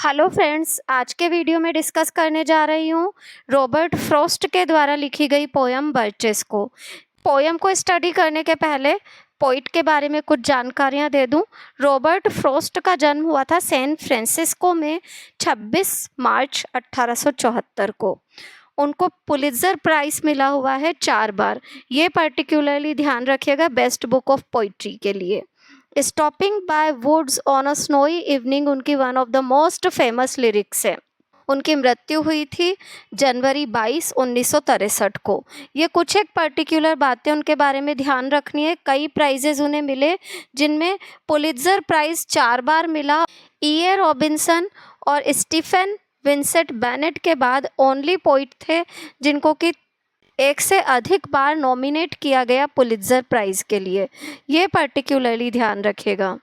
Hello friends, आज के video में डिस्कस करने जा रही हूँ रॉबर्ट फ्रॉस्ट के द्वारा लिखी गई पोयम बर्चेस को। पोयम को स्टडी करने के पहले पोइट के बारे में कुछ जानकारियाँ दे दूँ। रॉबर्ट फ्रॉस्ट का जन्म हुआ था सैन फ्रांसिस्को में 26 मार्च 1874 को। उनको पुलित्जर प्राइज़ मिला हुआ है 4 बार। ये पर्टिकुलरली ध्यान रखिएगा बेस्ट बुक ऑफ पोइट्री के लिए। Stopping by woods on a snowy evening उनकी one of the most famous lyrics है। उनकी मृत्यु हुई थी जनवरी 22, 1963 को। ये कुछ एक पर्टिकुलर बातें उनके बारे में ध्यान रखनी है। कई प्राइजेज उन्हें मिले, जिनमें पुलित्जर प्राइज़ 4 बार मिला। E.A. रॉबिन्सन और स्टीफन विंसेंट बेनेट के बाद ओनली पोइट थे जिनको कि 1 से अधिक बार नॉमिनेट किया गया पुलित्जर प्राइज़ के लिए। ये पर्टिकुलरली ध्यान रखिएगा।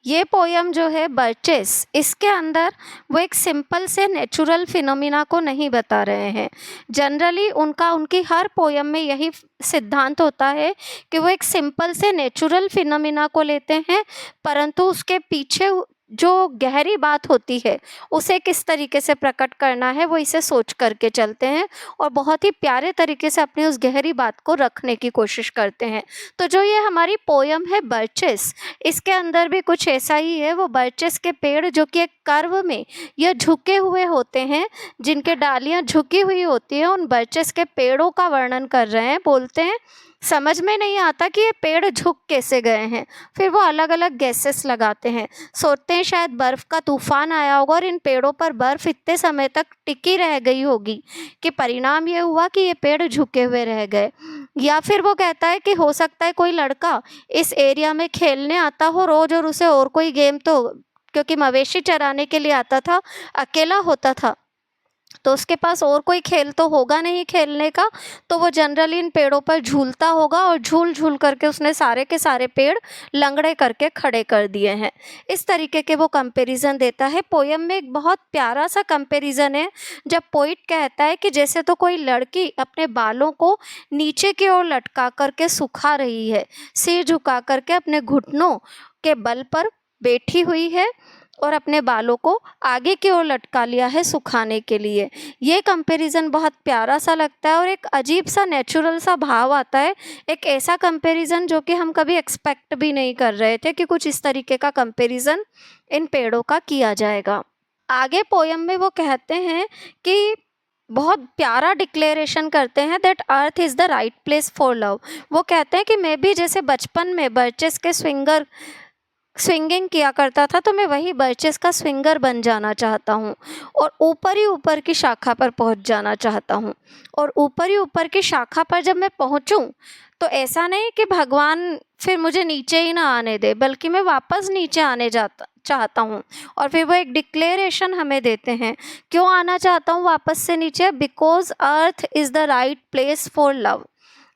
ये पोयम जो है बर्चेस, इसके अंदर वो एक सिंपल से नेचुरल फिनोमिना को नहीं बता रहे हैं। जनरली उनकी हर पोयम में यही सिद्धांत होता है कि वो एक सिंपल से नेचुरल फिनोमिना को लेते हैं, परंतु उसके पीछे जो गहरी बात होती है उसे किस तरीके से प्रकट करना है वो इसे सोच करके चलते हैं और बहुत ही प्यारे तरीके से अपनी उस गहरी बात को रखने की कोशिश करते हैं। तो जो ये हमारी पोयम है बर्चेस, इसके अंदर भी कुछ ऐसा ही है। वो बर्चेस के पेड़ जो कि एक कर्व में या झुके हुए होते हैं, जिनके डालियां झुकी हुई होती हैं, उन बर्चेस के पेड़ों का वर्णन कर रहे हैं। बोलते हैं समझ में नहीं आता कि ये पेड़ झुक कैसे गए हैं। फिर वो अलग अलग गैसेस लगाते हैं, सोचते हैं शायद बर्फ़ का तूफान आया होगा और इन पेड़ों पर बर्फ़ इतने समय तक टिकी रह गई होगी कि परिणाम ये हुआ कि ये पेड़ झुके हुए रह गए। या फिर वो कहता है कि हो सकता है कोई लड़का इस एरिया में खेलने आता हो रोज़ और उसे और कोई गेम तो, क्योंकि मवेशी चराने के लिए आता था, अकेला होता था, तो उसके पास और कोई खेल तो होगा नहीं खेलने का, तो वो जनरली इन पेड़ों पर झूलता होगा और झूल झूल करके उसने सारे के सारे पेड़ लंगड़े करके खड़े कर दिए हैं। इस तरीके के वो कंपैरिजन देता है। पोयम में एक बहुत प्यारा सा कंपैरिजन है जब पोइट कहता है कि जैसे तो कोई लड़की अपने बालों को नीचे की ओर लटका करके सुखा रही है, सिर झुका करके अपने घुटनों के बल पर बैठी हुई है और अपने बालों को आगे की ओर लटका लिया है सुखाने के लिए। ये कंपैरिजन बहुत प्यारा सा लगता है और एक अजीब सा नेचुरल सा भाव आता है। एक ऐसा कंपैरिजन जो कि हम कभी एक्सपेक्ट भी नहीं कर रहे थे कि कुछ इस तरीके का कंपैरिजन इन पेड़ों का किया जाएगा। आगे पोयम में वो कहते हैं कि बहुत प्यारा डिक्लेरेशन करते हैं that earth is the right place for love. वो कहते हैं कि मैं भी जैसे बचपन में बर्चेस के स्विंगिंग किया करता था, तो मैं वही बर्चेस का स्विंगर बन जाना चाहता हूँ और ऊपर ही ऊपर की शाखा पर पहुँच जाना चाहता हूँ। और ऊपर ही ऊपर की शाखा पर जब मैं पहुँचूँ तो ऐसा नहीं कि भगवान फिर मुझे नीचे ही ना आने दे, बल्कि मैं वापस नीचे आने चाहता हूँ। और फिर वो एक डिक्लेरेशन हमें देते हैं क्यों आना चाहता हूँ वापस से नीचे, because earth is the right place for love.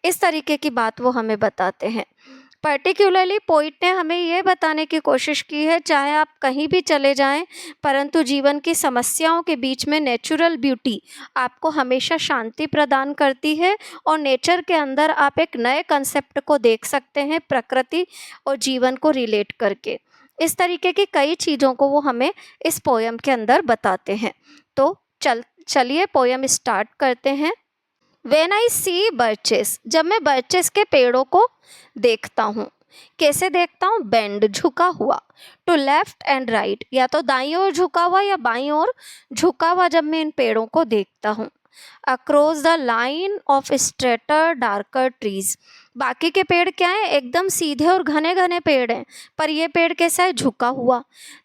इस तरीके की बात वो हमें बताते हैं। पर्टिकुलरली पोइट ने हमें ये बताने की कोशिश की है, चाहे आप कहीं भी चले जाएं, परंतु जीवन की समस्याओं के बीच में नेचुरल ब्यूटी आपको हमेशा शांति प्रदान करती है और नेचर के अंदर आप एक नए कंसेप्ट को देख सकते हैं, प्रकृति और जीवन को रिलेट करके। इस तरीके की कई चीज़ों को वो हमें इस पोयम के अंदर बताते हैं। तो चलिए पोयम स्टार्ट करते हैं। When I see birches, जब मैं बर्चेस के पेड़ों को देखता हूँ, कैसे देखता हूँ, बेंड झुका हुआ, टू लेफ्ट एंड राइट, या तो दाईं ओर झुका हुआ या बाईं ओर झुका हुआ जब मैं इन पेड़ों को देखता हूँ। Across the line of straighter darker trees, बाकी के पेड़ क्या हैं, एकदम सीधे और घने घने पेड़ हैं, पर ये पेड़ कैसा है, झुका हुआ।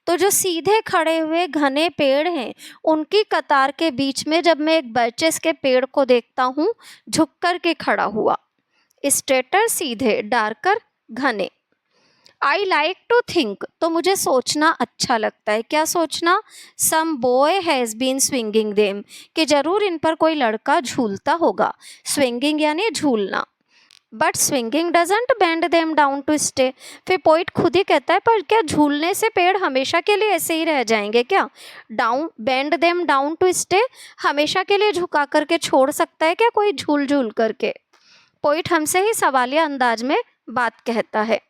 तो जो सीधे खड़े हुए घने पेड़ हैं उनकी कतार के बीच में जब मैं एक बर्चेस के पेड़ को देखता हूँ झुक कर के खड़ा हुआ, स्ट्रेटर सीधे, डार्कर घने। आई लाइक टू थिंक, तो मुझे सोचना अच्छा लगता है। क्या सोचना, some boy has been swinging them, कि ज़रूर इन पर कोई लड़का झूलता होगा। स्विंगिंग यानी झूलना। But swinging doesn't bend them down to stay, फिर पोइट खुद ही कहता है पर क्या झूलने से पेड़ हमेशा के लिए ऐसे ही रह जाएंगे क्या? Down, bend them down to stay, हमेशा के लिए झुका करके छोड़ सकता है क्या कोई झूल झूल करके? पोइट हमसे ही सवालिया अंदाज में बात कहता है।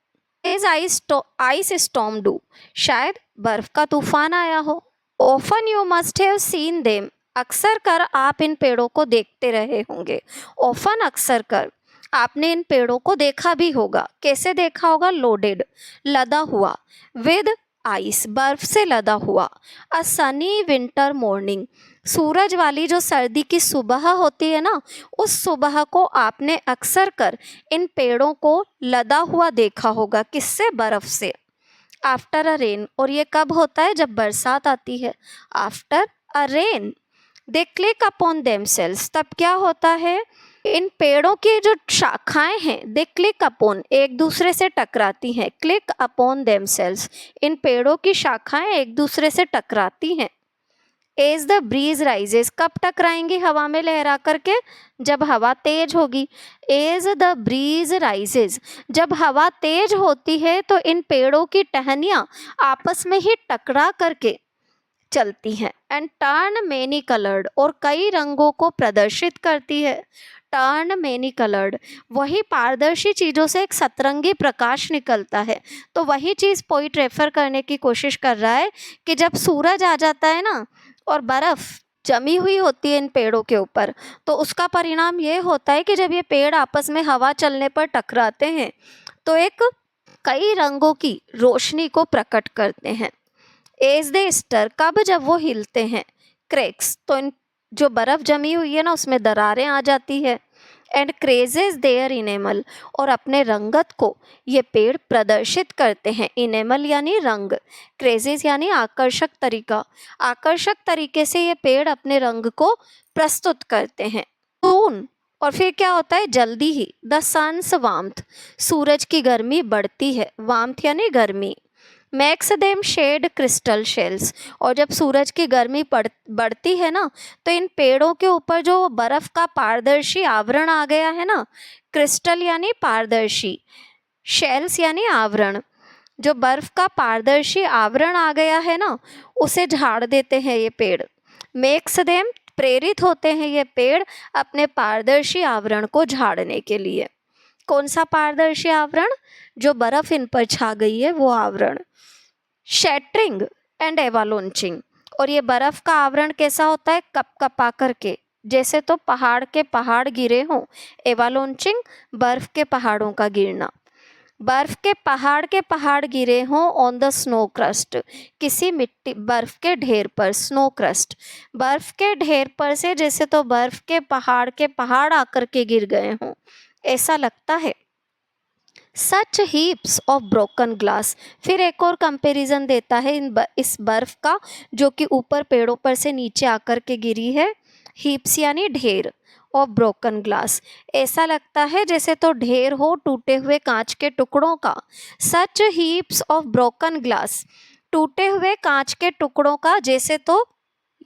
इज आइस स्टॉर्म डू, शायद बर्फ का तूफान आया हो। Often you must have seen them, अक्सर कर आप इन पेड़ों को देखते रहे होंगे। ऑफन अक्सर कर आपने इन पेड़ों को देखा भी होगा। कैसे देखा होगा? लोडेड, लदा हुआ, विद आइस, बर्फ से लदा हुआ। अ सनी विंटर मॉर्निंग, सूरज वाली जो सर्दी की सुबह होती है ना, उस सुबह को आपने अक्सर कर इन पेड़ों को लदा हुआ देखा होगा। किससे? बर्फ से। आफ्टर अ रेन, और ये कब होता है? जब बरसात आती है। After a rain they click upon themselves, तब क्या होता है? इन पेड़ों की जो शाखाएं हैं, दे क्लिक अपॉन, एक दूसरे से टकराती हैं। क्लिक अपॉन देमसेल्स, इन पेड़ों की शाखाएं एक दूसरे से टकराती हैं। एज द ब्रीज राइजेस, कब टकराएंगी? हवा में लहरा करके, जब हवा तेज होगी। एज द ब्रीज राइजेस, जब हवा तेज होती है तो इन पेड़ों की टहनियाँ आपस में ही टकरा करके चलती हैं। एंड टर्न मेनी कलर्ड, और कई रंगों को प्रदर्शित करती है। टर्न मेनी कलर्ड, वही पारदर्शी चीज़ों से एक सतरंगी प्रकाश निकलता है। तो वही चीज़ पोइट रेफर करने की कोशिश कर रहा है कि जब सूरज आ जाता है ना और बर्फ़ जमी हुई होती है इन पेड़ों के ऊपर, तो उसका परिणाम ये होता है कि जब ये पेड़ आपस में हवा चलने पर टकराते हैं तो एक कई रंगों की रोशनी को प्रकट करते हैं। एज दे स्टर, कब? जब वो हिलते हैं। क्रैक्स, तो इन जो बर्फ़ जमी हुई है ना उसमें दरारें आ जाती है। एंड क्रेजेज देयर इनेमल, और अपने रंगत को ये पेड़ प्रदर्शित करते हैं। इनेमल यानी रंग, क्रेजेज यानी आकर्षक तरीका। आकर्षक तरीके से ये पेड़ अपने रंग को प्रस्तुत करते हैं। सून, और फिर क्या होता है? जल्दी ही। द सन्स वार्मथ, सूरज की गर्मी बढ़ती है। वार्मथ यानी गर्मी। Makes them shed crystal shells, और जब सूरज की गर्मी बढ़ती है ना तो इन पेड़ों के ऊपर जो बर्फ का पारदर्शी आवरण आ गया है ना, क्रिस्टल यानी पारदर्शी, शेल्स यानी आवरण, जो बर्फ का पारदर्शी आवरण आ गया है ना उसे झाड़ देते हैं ये पेड़। मेक्स देम, प्रेरित होते हैं ये पेड़ अपने पारदर्शी आवरण को झाड़ने के लिए। कौन सा पारदर्शी आवरण? जो बर्फ इन पर छा गई है वो आवरण। शैटरिंग एंड एवालोंचिंग, और ये बर्फ का आवरण कैसा होता है? कप कपा करके, जैसे तो पहाड़ के पहाड़ गिरे हों। एवालोंचिंग, बर्फ के पहाड़ों का गिरना। बर्फ के पहाड़ गिरे हों ऑन द स्नो क्रस्ट, किसी मिट्टी बर्फ के ढेर पर। स्नो क्रस्ट, बर्फ के ढेर पर से जैसे तो बर्फ के पहाड़ आकर के गिर गए हों, ऐसा लगता है। सच हीप्स ऑफ ब्रोकन ग्लास, फिर एक और कंपैरिजन देता है इस बर्फ का जो कि ऊपर पेड़ों पर से नीचे आकर के गिरी है। हीप्स यानी ढेर, ऑफ ब्रोकन ग्लास, ऐसा लगता है जैसे तो ढेर हो टूटे हुए कांच के टुकड़ों का। सच हीप्स ऑफ ब्रोकन ग्लास, टूटे हुए कांच के टुकड़ों का जैसे तो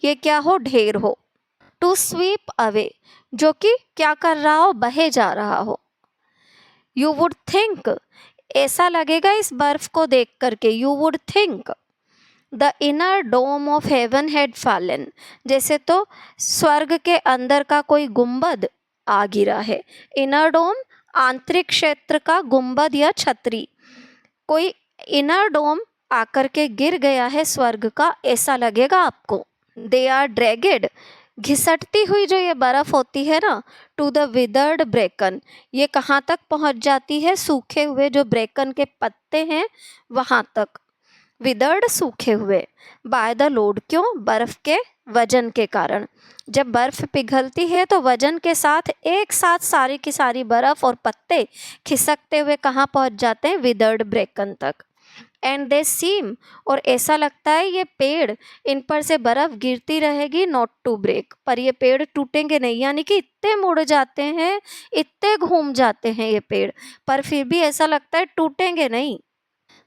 ये क्या हो? ढेर हो। टू स्वीप अवे, जो कि क्या कर रहा हो? बहे जा रहा हो। यू वुड थिंक, ऐसा लगेगा इस बर्फ को देख करके। You would think the inner dome of heaven had fallen, जैसे तो स्वर्ग के अंदर का कोई गुंबद आ गिरा है। इनर डोम, आंतरिक क्षेत्र का गुंबद या छतरी। कोई इनर डोम आकर के गिर गया है स्वर्ग का, ऐसा लगेगा आपको। दे आर ड्रैगेड, घिसटती हुई जो ये बर्फ होती है ना, टू द विदर्ड ब्रेकन, ये कहाँ तक पहुँच जाती है? सूखे हुए जो ब्रेकन के पत्ते हैं वहाँ तक। विदर्ड, सूखे हुए। बाय द लोड, क्यों? बर्फ के वजन के कारण। जब बर्फ पिघलती है तो वजन के साथ एक साथ सारी की सारी बर्फ और पत्ते खिसकते हुए कहाँ पहुँच जाते हैं? विदर्ड ब्रेकन तक। एंड दे सीम, और ऐसा लगता है ये पेड़, इन पर से बर्फ गिरती रहेगी, नॉट टू ब्रेक, पर ये पेड़ टूटेंगे नहीं, यानी कि इतने मुड़ जाते हैं, इतने घूम जाते हैं ये पेड़, पर फिर भी ऐसा लगता है टूटेंगे नहीं।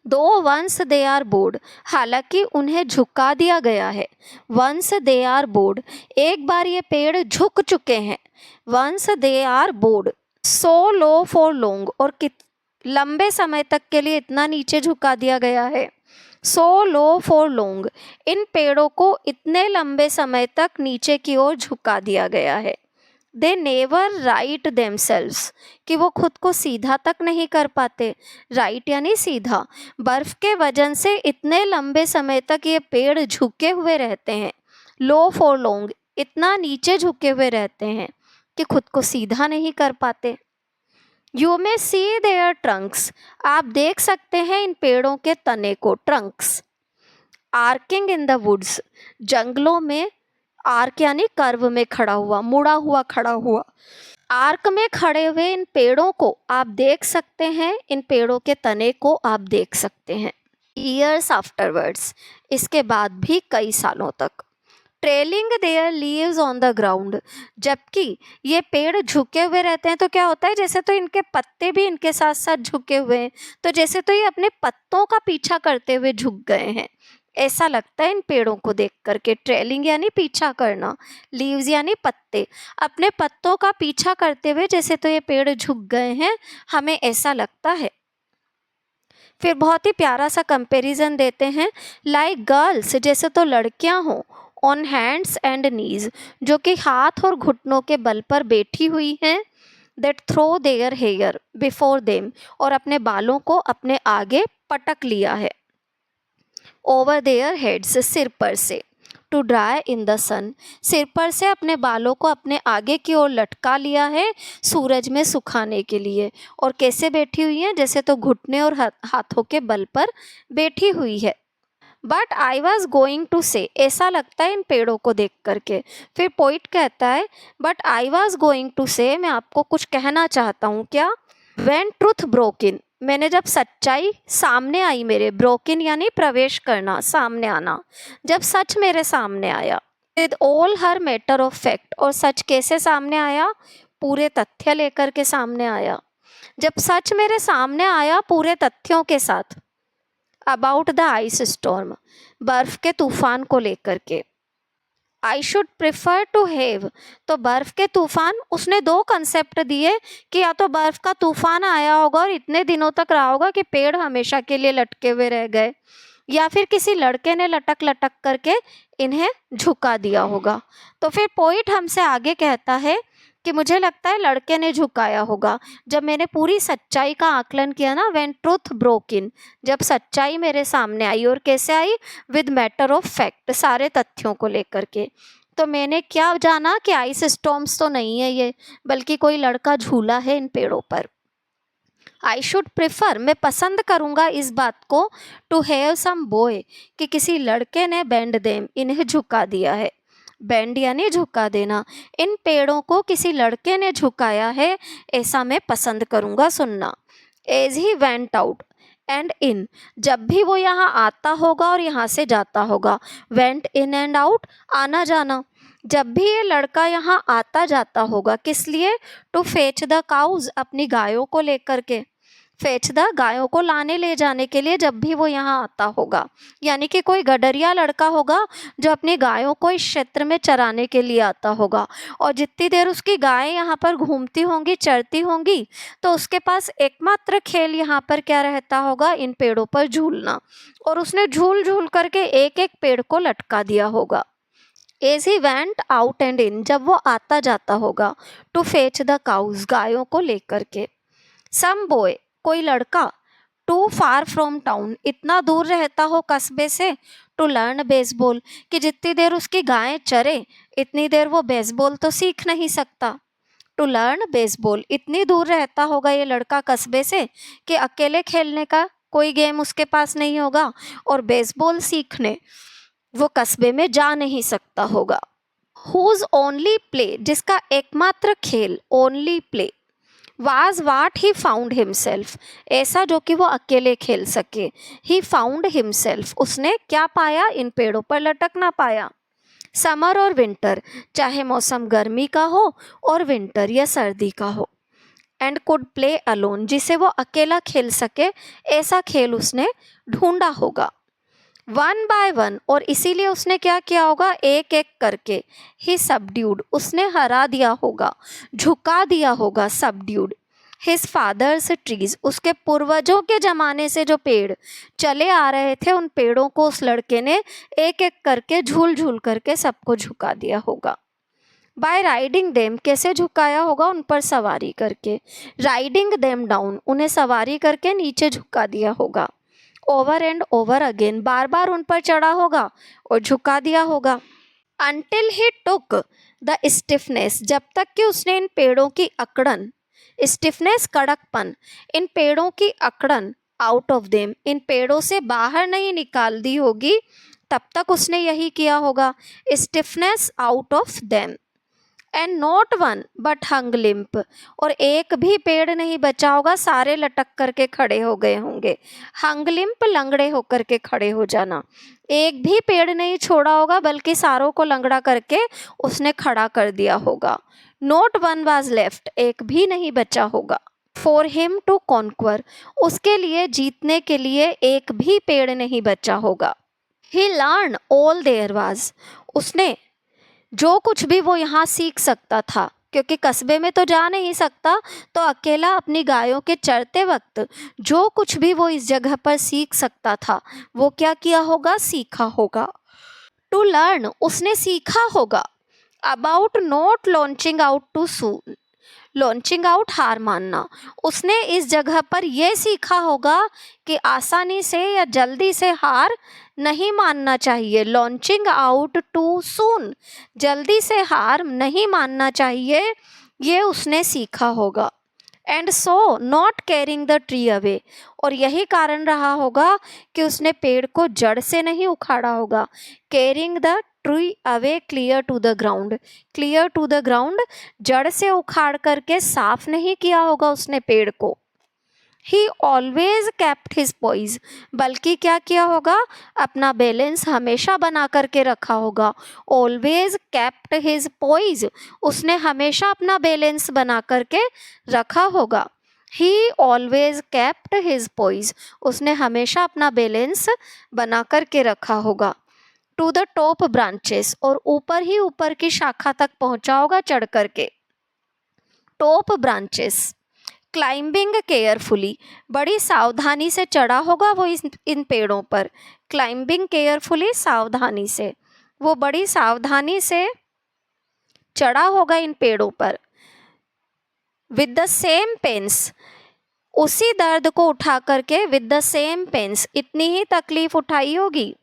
दो वंस दे आर बोर्ड, हालांकि उन्हें झुका दिया गया है। वंस दे आर बोर्ड, एक बार ये पेड़ झुक चुके हैं। Once they are bowed, so low for long, और लंबे समय तक के लिए इतना नीचे झुका दिया गया है। सो लो फॉर लॉन्ग, इन पेड़ों को इतने लंबे समय तक नीचे की ओर झुका दिया गया है। दे नेवर राइट देमसेल्व्स, कि वो खुद को सीधा तक नहीं कर पाते। राइट यानी सीधा। बर्फ के वजन से इतने लंबे समय तक ये पेड़ झुके हुए रहते हैं। लो फॉर लॉन्ग, इतना नीचे झुके हुए रहते हैं कि खुद को सीधा नहीं कर पाते। You may see their trunks, आप देख सकते हैं इन पेड़ों के तने को, trunks. Arching in the woods, जंगलों में। आर्क यानी कर्व में खड़ा हुआ, मुड़ा हुआ, खड़ा हुआ। आर्क में खड़े हुए इन पेड़ों को आप देख सकते हैं, इन पेड़ों के तने को आप देख सकते हैं। ईयर्स आफ्टरवर्ड्स, इसके बाद भी कई सालों तक। Trailing there leaves on the ground, जबकि ये पेड़ झुके हुए रहते हैं तो क्या होता है, जैसे तो इनके पत्ते भी इनके साथ साथ झुके हुए हैं, तो जैसे तो ये अपने पत्तों का पीछा करते हुए झुक गए हैं, ऐसा लगता है इन पेड़ों को देख करके। ट्रेलिंग यानी पीछा करना, लीव्स यानी पत्ते, अपने पत्तों का पीछा करते हुए जैसे तो ये पेड़ झुक गए हैं, हमें ऐसा लगता है। फिर बहुत ही प्यारा सा कंपैरिजन देते हैं, लाइक गर्ल्स, जैसे तो लड़कियां हों, ऑन हैंड्स एंड नीज, जो कि हाथ और घुटनों के बल पर बैठी हुई हैं, that throw their hair before them, और अपने बालों को अपने आगे पटक लिया है। ओवर देयर हेड्स, सिर पर से। टू ड्राई इन द सन, सिर पर से अपने बालों को अपने आगे की ओर लटका लिया है सूरज में सुखाने के लिए। और कैसे बैठी हुई है, जैसे तो घुटने और हाथों के बल पर बैठी हुई है। But I was going to say, ऐसा लगता है इन पेड़ों को देख करके। फिर पोइट कहता है, but I was going to say, मैं आपको कुछ कहना चाहता हूँ। क्या? व्हेन ट्रूथ ब्रोक इन, मैंने जब सच्चाई सामने आई मेरे, ब्रोकन यानी प्रवेश करना, सामने आना, जब सच मेरे सामने आया। With all her matter of fact, और सच कैसे सामने आया? पूरे तथ्य लेकर के सामने आया। जब सच मेरे सामने आया पूरे तथ्यों के साथ। अबाउट द आइस स्टॉर्म, बर्फ के तूफान को लेकर के। I should prefer to have, तो बर्फ के तूफान, उसने दो कंसेप्ट दिए कि या तो बर्फ का तूफान आया होगा और इतने दिनों तक रहा होगा कि पेड़ हमेशा के लिए लटके हुए रह गए, या फिर किसी लड़के ने लटक लटक करके इन्हें झुका दिया होगा। तो फिर पोइट हमसे आगे कहता है कि मुझे लगता है लड़के ने झुकाया होगा। जब मैंने पूरी सच्चाई का आकलन किया ना, व्हेन ट्रूथ ब्रोक इन, जब सच्चाई मेरे सामने आई, और कैसे आई? विद मैटर ऑफ फैक्ट, सारे तथ्यों को लेकर के। तो मैंने क्या जाना कि आइस स्टॉर्म्स तो नहीं है ये, बल्कि कोई लड़का झूला है इन पेड़ों पर। आई शुड प्रिफर, मैं पसंद करूँगा इस बात को, टू हैव सम बॉय, कि किसी लड़के ने बेंड देम, इन्हें झुका दिया है। बेंड यानी झुका देना। इन पेड़ों को किसी लड़के ने झुकाया है, ऐसा मैं पसंद करूँगा सुनना। As he went out and in, जब भी वो यहाँ आता होगा और यहाँ से जाता होगा। वेंट इन एंड आउट, आना जाना। जब भी ये लड़का यहाँ आता जाता होगा, किस लिए? टू फेच द काउज, अपनी गायों को लेकर के। फेच द, गायों को लाने ले जाने के लिए जब भी वो यहाँ आता होगा, यानी कि कोई गडरिया लड़का होगा जो अपनी गायों को इस क्षेत्र में चराने के लिए आता होगा। और जितनी देर उसकी गायें यहाँ पर घूमती होंगी, चरती होंगी, तो उसके पास एकमात्र खेल यहाँ पर क्या रहता होगा? इन पेड़ों पर झूलना। और उसने झूल झूल करके एक एक पेड़ को लटका दिया होगा। As he went out and in, जब वो आता जाता होगा। टू फेच द काउज, गायों को लेकर के। सम बॉय, कोई लड़का। टू फार फ्रॉम टाउन, इतना दूर रहता हो कस्बे से। टू लर्न बेसबॉल, कि जितनी देर उसकी गायें चरे इतनी देर वो बेसबॉल तो सीख नहीं सकता। टू लर्न बेसबॉल, इतनी दूर रहता होगा ये लड़का कस्बे से कि अकेले खेलने का कोई गेम उसके पास नहीं होगा, और बेसबॉल सीखने वो कस्बे में जा नहीं सकता होगा। हुज ओनली प्ले, जिसका एकमात्र खेल, only play. Was what he found himself, ऐसा जो कि वो अकेले खेल सके। ही फाउंड हिमसेल्फ, उसने क्या पाया? इन पेड़ों पर लटकना पाया। समर और विंटर, चाहे मौसम गर्मी का हो और विंटर या सर्दी का हो। एंड कुड प्ले अलोन, जिसे वो अकेला खेल सके, ऐसा खेल उसने ढूंढा होगा। वन बाय वन, और इसीलिए उसने क्या किया होगा? एक एक करके। ही सबड्यूड, उसने हरा दिया होगा, झुका दिया होगा। सबड्यूड हिज फादर्स ट्रीज, उसके पूर्वजों के जमाने से जो पेड़ चले आ रहे थे, उन पेड़ों को उस लड़के ने एक एक करके झूल झूल करके सबको झुका दिया होगा। बाय राइडिंग देम, कैसे झुकाया होगा, उन पर सवारी करके। राइडिंग देम डाउन, उन्हें सवारी करके नीचे झुका दिया होगा। ओवर एंड ओवर अगेन, बार बार उन पर चढ़ा होगा और झुका दिया होगा। Until he took the stiffness, जब तक कि उसने इन पेड़ों की अकड़न, स्टिफनेस कड़कपन, इन पेड़ों की अकड़न, आउट ऑफ देम, इन पेड़ों से बाहर नहीं निकाल दी होगी, तब तक उसने यही किया होगा, stiffness out of them. And not one but hung limp, और एक भी पेड़ नहीं बचा होगा, सारे लटक करके खड़े हो गए होंगे। हंग लिम्प, लंगड़े होकर के खड़े हो जाना। एक भी पेड़ नहीं छोड़ा होगा, बल्कि सारों को लंगड़ा करके उसने खड़ा कर दिया होगा। नॉट वन वाज लेफ्ट, एक भी नहीं बचा होगा। फॉर हिम टू कॉन्क्वर, उसके लिए जीतने के लिए एक भी पेड़ नहीं बचा होगा। ही लर्न ऑल देयर वाज, उसने जो कुछ भी वो यहाँ सीख सकता था, क्योंकि कस्बे में तो जा नहीं सकता, तो अकेला अपनी गायों के चरते वक्त जो कुछ भी वो इस जगह पर सीख सकता था, वो क्या किया होगा, सीखा होगा। टू लर्न, उसने सीखा होगा। About not launching out too soon, launching out हार मानना, उसने इस जगह पर यह सीखा होगा कि आसानी से या जल्दी से हार नहीं मानना चाहिए। लॉन्चिंग आउट टू सून, जल्दी से हार नहीं मानना चाहिए, ये उसने सीखा होगा। And so not carrying the tree away, और यही कारण रहा होगा कि उसने पेड़ को जड़ से नहीं उखाड़ा होगा। Carrying the tree away clear to the ground, clear to the ground, जड़ से उखाड़ करके साफ नहीं किया होगा उसने पेड़ को। He always kept his poise, बल्कि क्या किया होगा, अपना बैलेंस हमेशा बना करके रखा होगा। ऑलवेज कैप्ट हिज पॉइज, उसने हमेशा अपना बैलेंस बना करके रखा होगा। He always kept his poise, उसने हमेशा अपना बैलेंस बना करके रखा होगा। टू द टॉप ब्रांचेस, और ऊपर ही ऊपर की शाखा तक पहुंचा होगा चढ़ करके। टॉप ब्रांचेस, क्लाइंबिंग केयरफुली, बड़ी सावधानी से चढ़ा होगा वो इन पेड़ों पर। क्लाइंबिंग केयरफुली, सावधानी से, वो बड़ी सावधानी से चढ़ा होगा इन पेड़ों पर। विद द सेम पेंस, उसी दर्द को उठा करके, विद द सेम पेंस, इतनी ही तकलीफ उठाई होगी।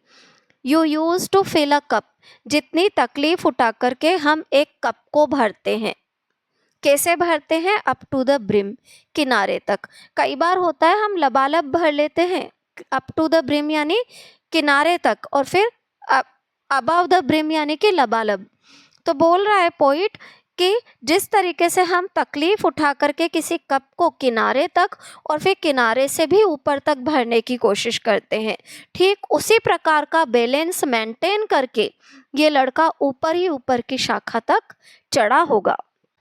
You use to fill a cup, जितनी तकलीफ उठा करके हम एक कप को भरते हैं। कैसे भरते हैं, अप टू द ब्रिम, किनारे तक। कई बार होता है हम लबालब भर लेते हैं, अप टू द ब्रिम यानी किनारे तक, और फिर अबव द ब्रिम यानी कि लबालब। तो बोल रहा है पोइट कि जिस तरीके से हम तकलीफ उठा करके किसी कप को किनारे तक और फिर किनारे से भी ऊपर तक भरने की कोशिश करते हैं, ठीक उसी प्रकार का बैलेंस मेंटेन करके ये लड़का ऊपर ही ऊपर की शाखा तक चढ़ा होगा।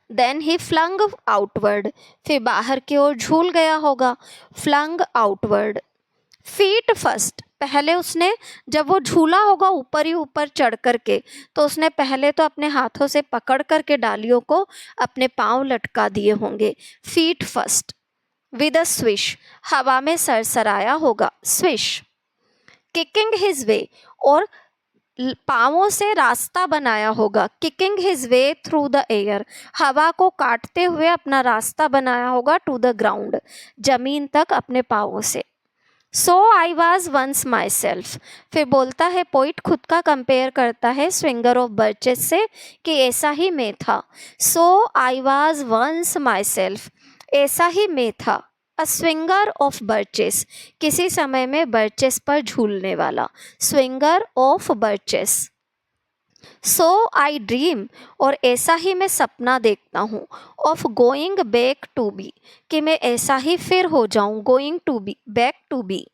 देन ही फ्लंग आउटवर्ड, फिर बाहर की ओर झूल गया होगा। फ्लंग आउटवर्ड, फीट फर्स्ट, पहले उसने जब वो झूला होगा ऊपर ही ऊपर चढ़ करके, तो उसने पहले तो अपने हाथों से पकड़ करके डालियों को अपने पांव लटका दिए होंगे। Feet first. With a swish, हवा में सरसराया होगा। स्विश। किकिंग हिज वे, और पाँवों से रास्ता बनाया होगा। Kicking his way through the air, हवा को काटते हुए अपना रास्ता बनाया होगा। टू द ग्राउंड, जमीन तक अपने पाँवों से। So I was once myself, फिर बोलता है पोइट, खुद का कंपेयर करता है स्विंगर ऑफ बर्चेस से कि ऐसा ही मैं था। So I was once myself, ऐसा ही मैं था। अ स्विंगर ऑफ बर्चेस, किसी समय में बर्चेस पर झूलने वाला। Swinger of birches. So I dream, और ऐसा ही मैं सपना देखता हूँ। Of going back to be, कि मैं ऐसा ही फिर हो जाऊँ। Going to be, back to be.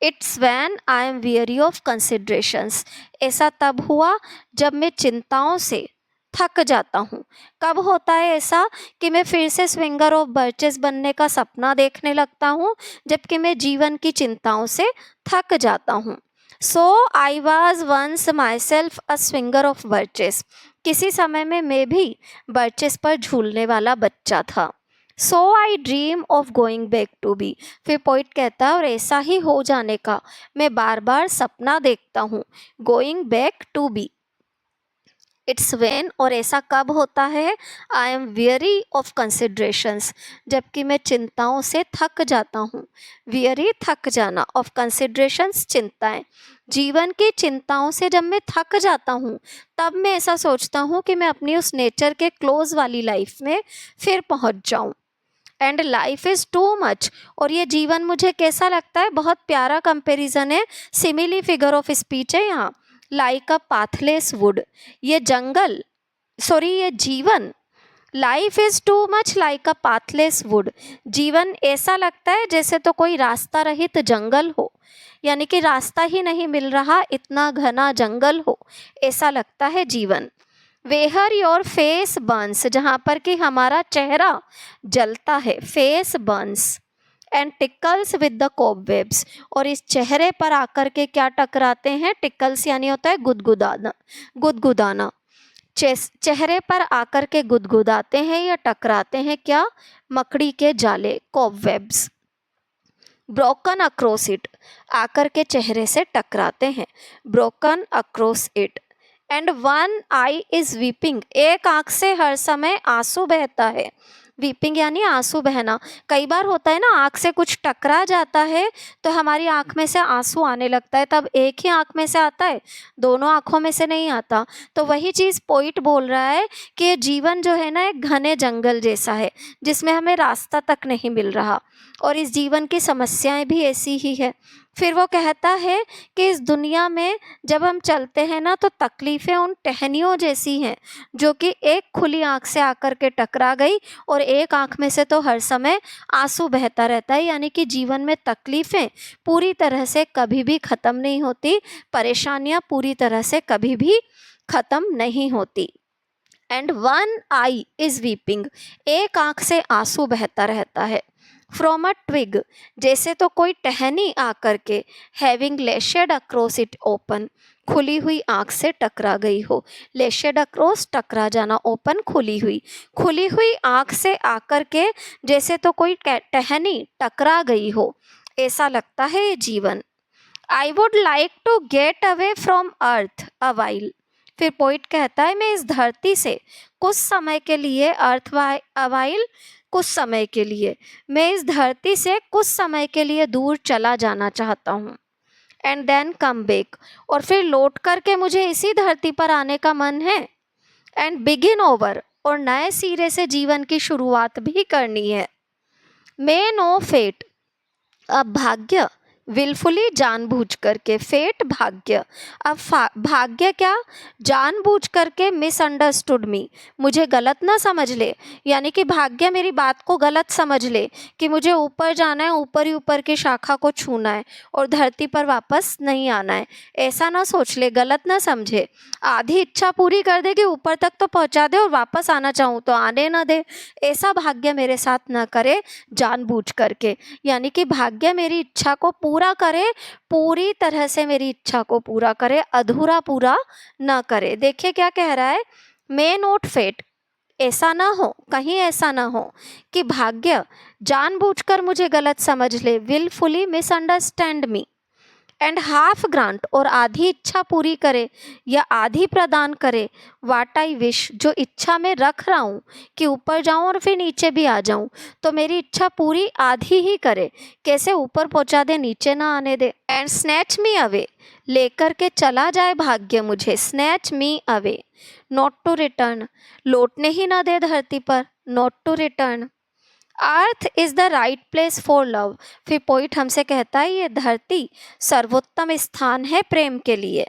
It's when I am weary of considerations, ऐसा तब हुआ जब मैं चिंताओं से थक जाता हूँ। कब होता है ऐसा कि मैं फिर से स्विंगर ऑफ बर्चेस बनने का सपना देखने लगता हूँ, जबकि मैं जीवन की चिंताओं से थक जाता हूँ। So I was once myself a swinger of birches, किसी समय में मैं भी बर्चेस पर झूलने वाला बच्चा था। So I dream of going back to be, फिर पोइट कहता है और ऐसा ही हो जाने का मैं बार बार सपना देखता हूँ। Going back to be. It's when, और ऐसा कब होता है, I am weary of considerations, जबकि मैं चिंताओं से थक जाता हूँ। वेरी थक जाना, ऑफ कंसिड्रेशंस चिंताएं, जीवन की चिंताओं से जब मैं थक जाता हूँ तब मैं ऐसा सोचता हूँ कि मैं अपनी उस नेचर के क्लोज वाली लाइफ में फिर पहुँच जाऊँ। And life is too much, और ये जीवन मुझे कैसा लगता है, बहुत प्यारा कंपैरिजन है, सिमिली फिगर ऑफ स्पीच है यहाँ। लाइक अ पाथलेस वुड, ये जंगल, सॉरी ये जीवन, life is too much like a pathless would, जीवन ऐसा लगता है जैसे तो कोई रास्ता रहित जंगल हो, यानी कि रास्ता ही नहीं मिल रहा, इतना घना जंगल हो, ऐसा लगता है जीवन। वेहर योर फेस बर्न्स, जहाँ पर कि हमारा चेहरा जलता है, face burns, and tickles with the cobwebs, और इस चेहरे पर आकर के क्या टकराते हैं, टिकल्स यानी होता है गुदगुदाना, गुदगुदाना, चेहरे पर आकर के गुदगुदाते हैं या टकराते हैं क्या, मकड़ी के जाले, कोबवेब्स। ब्रोकन अक्रॉस इट, आकर के चेहरे से टकराते हैं, broken across it. And one I is weeping, एक आंख से हर समय आंसू बहता है, वीपिंग यानी आंसू बहना। कई बार होता है ना, आंख से कुछ टकरा जाता है तो हमारी आंख में से आंसू आने लगता है, तब एक ही आंख में से आता है, दोनों आंखों में से नहीं आता। तो वही चीज़ पोइट बोल रहा है कि ये जीवन जो है ना एक घने जंगल जैसा है जिसमें हमें रास्ता तक नहीं मिल रहा, और इस जीवन की समस्याएं भी ऐसी ही है। फिर वो कहता है कि इस दुनिया में जब हम चलते हैं ना तो तकलीफ़ें उन टहनियों जैसी हैं जो कि एक खुली आंख से आकर के टकरा गई और एक आंख में से तो हर समय आंसू बहता रहता है, यानी कि जीवन में तकलीफ़ें पूरी तरह से कभी भी ख़त्म नहीं होती, परेशानियां पूरी तरह से कभी भी ख़त्म नहीं होती। And one I is weeping, एक आंख से आंसू बहता रहता है। फ्रॉम अ ट्विग, जैसे तो कोई टहनी आकर के, हैविंग लेशेड अक्रॉस इट ओपन, खुली हुई आंख से टकरा गई हो, लेशेड अक्रॉस टकरा जाना, ओपन खुली हुई आंख से आकर के जैसे तो कोई टहनी टकरा गई हो, ऐसा लगता है ये जीवन। I would like to get away from earth a while, फिर पोइट कहता है मैं इस धरती से कुछ समय के लिए, अर्थ अवाइल कुछ समय के लिए, मैं इस धरती से कुछ समय के लिए दूर चला जाना चाहता हूँ। एंड देन कम बैक, और फिर लौट करके मुझे इसी धरती पर आने का मन है। एंड बिगिन ओवर, और नए सिरे से जीवन की शुरुआत भी करनी है। मे नो फेट, अब भाग्य, विलफुली जानबूझ करके, फेट भाग्य, अब भाग्य क्या, जानबूझ करके मिसअंडरस्टूड मी, मुझे गलत ना समझ ले, यानी कि भाग्य मेरी बात को गलत समझ ले कि मुझे ऊपर जाना है, ऊपर ही ऊपर की शाखा को छूना है और धरती पर वापस नहीं आना है, ऐसा ना सोच ले, गलत ना समझे। आधी इच्छा पूरी कर दे कि ऊपर तक तो पहुंचा दे और वापस आना चाहूँ तो आने ना दे, ऐसा भाग्य मेरे साथ ना करे जानबूझ करके, यानी कि भाग्य मेरी इच्छा को पूरा करे, पूरी तरह से मेरी इच्छा को पूरा करे, अधूरा पूरा ना करे। देखिए क्या कह रहा है, मे नॉट फेट, ऐसा ना हो, कहीं ऐसा ना हो कि भाग्य जानबूझकर मुझे गलत समझ ले, wilfully misunderstand me. And half grant, और आधी इच्छा पूरी करे या आधी प्रदान करे, वाट आई विश, जो इच्छा में रख रहा हूँ कि ऊपर जाऊँ और फिर नीचे भी आ जाऊँ, तो मेरी इच्छा पूरी आधी ही करे, कैसे ऊपर पहुँचा दे, नीचे ना आने दे। एंड स्नैच मी अवे, लेकर के चला जाए भाग्य मुझे, snatch me away, not to return, लौटने ही ना दे धरती पर, not to return. Earth is the right place for love, फिर पोइट हमसे कहता है ये धरती सर्वोत्तम स्थान है प्रेम के लिए।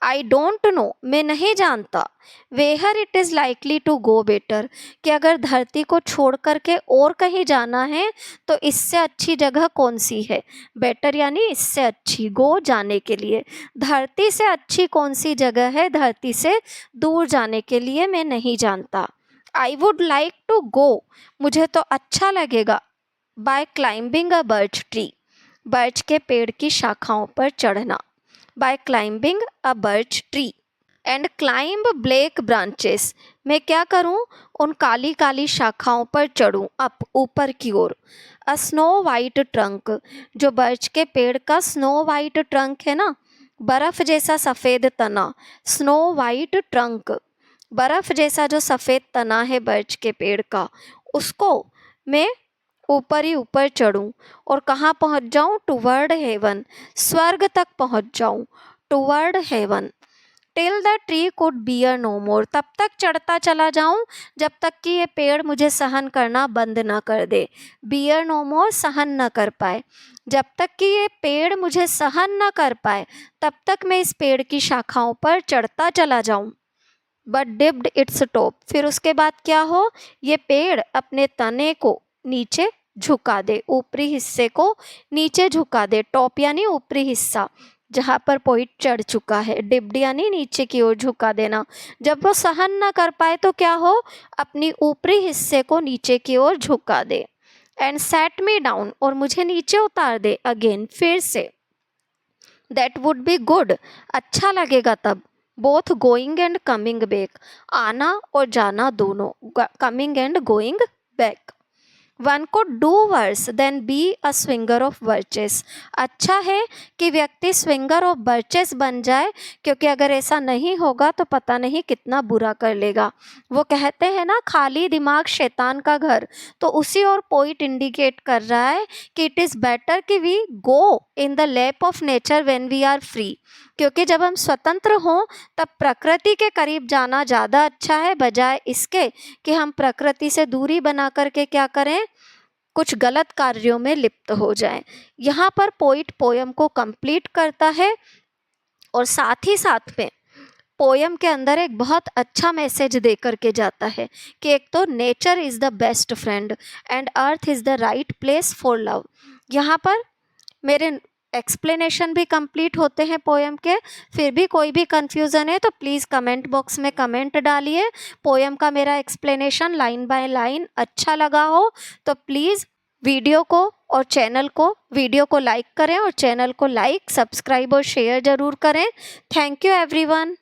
आई डोंट नो, मैं नहीं जानता, where it is likely to go better, कि अगर धरती को छोड़ करके और कहीं जाना है तो इससे अच्छी जगह कौन सी है, बेटर यानी इससे अच्छी, गो जाने के लिए, धरती से अच्छी कौन सी जगह है धरती से दूर जाने के लिए, मैं नहीं जानता। I would like to go, मुझे तो अच्छा लगेगा, by climbing a birch tree, birch के पेड़ की शाखाओं पर चढ़ना, by climbing a birch tree. And climb black branches, मैं क्या करूं, उन काली काली शाखाओं पर चढ़ूं, अप ऊपर की ओर। अ स्नो वाइट ट्रंक, जो बर्च के पेड़ का स्नो वाइट ट्रंक है ना, बर्फ जैसा सफ़ेद तना, स्नो वाइट ट्रंक। बर्फ़ जैसा जो सफ़ेद तना है बर्च के पेड़ का, उसको मैं ऊपर ही ऊपर चढ़ूँ और कहाँ पहुँच जाऊँ? टुवर्ड हेवन, स्वर्ग तक पहुँच जाऊँ, toward heaven. Till the tree could bear no more, तब तक चढ़ता चला जाऊं जब तक कि ये पेड़ मुझे सहन करना बंद ना कर दे। बियर नो मोर, सहन न कर पाए। जब तक कि ये पेड़ मुझे सहन न कर पाए तब तक मैं इस पेड़ की शाखाओं पर चढ़ता चला जाऊं। बट डिप्ड इट्स टॉप, फिर उसके बाद क्या हो? ये पेड़ अपने तने को नीचे झुका दे, ऊपरी हिस्से को नीचे झुका दे। टॉप यानी ऊपरी हिस्सा जहाँ पर पोइट चढ़ चुका है, डिप्ड यानी नीचे की ओर झुका देना। जब वो सहन ना कर पाए तो क्या हो? अपनी ऊपरी हिस्से को नीचे की ओर झुका दे। एंड सेट मी डाउन, और मुझे नीचे उतार दे, अगेन, फिर से। दैट वुड बी गुड, अच्छा लगेगा तब। Both going and coming back, आना और जाना दोनों, coming and going back. One could do worse than be a swinger of birches, अच्छा है कि व्यक्ति स्विंगर ऑफ बर्चेस बन जाए, क्योंकि अगर ऐसा नहीं होगा तो पता नहीं कितना बुरा कर लेगा। वो कहते हैं ना, खाली दिमाग शैतान का घर, तो उसी और पोइट इंडिकेट कर रहा है कि इट इज़ बेटर कि we go in the lap of nature when we are free, क्योंकि जब हम स्वतंत्र हों तब प्रकृति के करीब जाना ज़्यादा अच्छा है, बजाय इसके कि हम प्रकृति से दूरी बना करके क्या करें? कुछ गलत कार्यों में लिप्त हो जाएं। यहाँ पर पोइट पोयम को कंप्लीट करता है और साथ ही साथ में पोयम के अंदर एक बहुत अच्छा मैसेज दे करके जाता है कि एक तो nature is the best friend and earth is the right place for love. यहाँ पर मेरे एक्सप्लेनेशन भी कंप्लीट होते हैं पोयम के। फिर भी कोई भी कन्फ्यूज़न है तो प्लीज़ कमेंट बॉक्स में कमेंट डालिए। पोयम का मेरा एक्सप्लेनेशन लाइन बाय लाइन अच्छा लगा हो तो प्लीज़ वीडियो को और वीडियो को लाइक करें और चैनल को लाइक, सब्सक्राइब और शेयर ज़रूर करें। Thank you everyone.